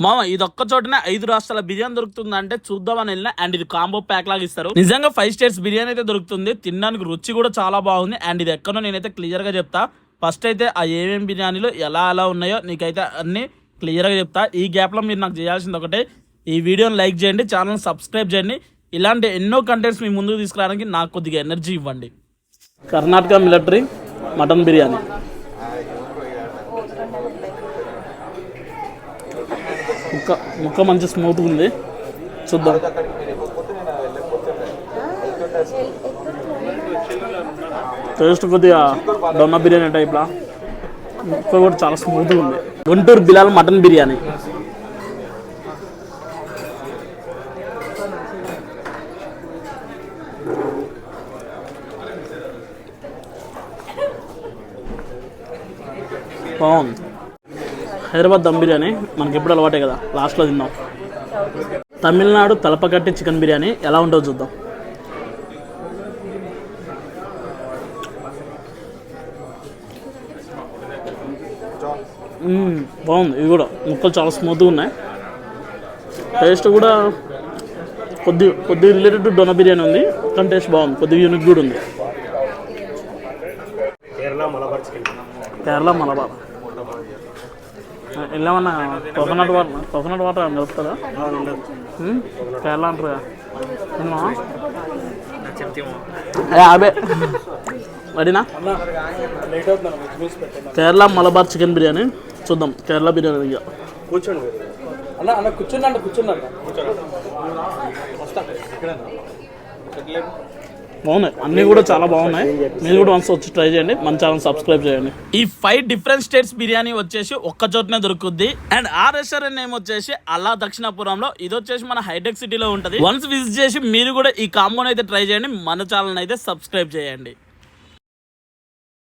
మామ ఇది ఒక్క చోటనే 5 రాష్ట్రాల బిర్యానీ దొరుకుతుందంటే చూద్దామని వెళ్ళిన. అండ్ ఇది కాంబో ప్యాక్ లాగా ఇస్తారు. నిజంగా 5 స్టేట్స్ బిర్యానీ అయితే దొరుకుతుంది. తినడానికి రుచి కూడా చాలా బాగుంది. అండ్ ఇది ఎక్కడో నేనైతే క్లియర్ గా చెప్తా. ఫస్ట్ అయితే ఆ ఏమేమి బిర్యానీలు ఎలా ఉన్నాయో నీకైతే అన్ని క్లియర్ గా చెప్తా. ఈ గ్యాప్ లో మీరు నాకు చేయాల్సింది ఒకటే, ఈ వీడియోని లైక్ చేయండి, ఛానల్ సబ్స్క్రైబ్ చేయండి. ఇలాంటి ఎన్నో కంటెంట్స్ మీ ముందుకు తీసుకురావడానికి నాకు కొద్దిగా ఎనర్జీ ఇవ్వండి. Karnataka military mutton biryani. ముక్క మంచి స్మూత్గా ఉంది, చూద్దాం. టేస్ట్ కొద్దిగా దొన్న బిర్యానీ టైప్లా, ముక్క కూడా చాలా స్మూత్గా ఉంది. గుంటూరు బిలాల్ మటన్ బిర్యానీ. బాగుంది. హైదరాబాద్ దమ్ బిర్యానీ మనకి ఎప్పుడు అలవాటే కదా, లాస్ట్లో తిన్నాం. తమిళనాడు తలపకట్టి చికెన్ బిర్యానీ ఎలా ఉంటుందో చూద్దాం. బాగుంది. ఇవి కూడా ముక్కలు చాలా స్మూత్గా ఉన్నాయి. టేస్ట్ కూడా కొద్ది రిలేటెడ్ టు డొన బిర్యానీ ఉంది, కానీ టేస్ట్ బాగుంది. కొద్దిగా యూనిక్ కూడా ఉంది. కేరళ మలబార్ వెళ్ళామన్నా. కోకోనట్ వాటర్ అని చెప్తారా? కేరళ అంటారు అదే అడినా. కేరళ మలబార్ చికెన్ బిర్యానీ చూద్దాం. కేరళ బిర్యానీ ఇక కూర్చోండి అన్న, కూర్చున్నాండి. బాగున్నాయి, అన్నీ కూడా చాలా బాగున్నాయి. మీరు కూడా వన్స్ వచ్చి ట్రై చేయండి, మన ఛానల్ సబ్స్క్రైబ్ చేయండి. ఈ 5 డిఫరెంట్ స్టేట్స్ బిర్యానీ వచ్చేసి ఒక్క చోటనే దొరుకుద్ది. అండ్ ఆ రెస్టారెంట్ నేమ్ వచ్చేసి అల్లా దక్షిణాపురంలో. ఇది వచ్చేసి మన హైటెక్ సిటీలో ఉంటది. వన్స్ విజిట్ చేసి మీరు కూడా ఈ కాంబోని అయితే ట్రై చేయండి, మన ఛానల్ అయితే సబ్స్క్రైబ్ చేయండి.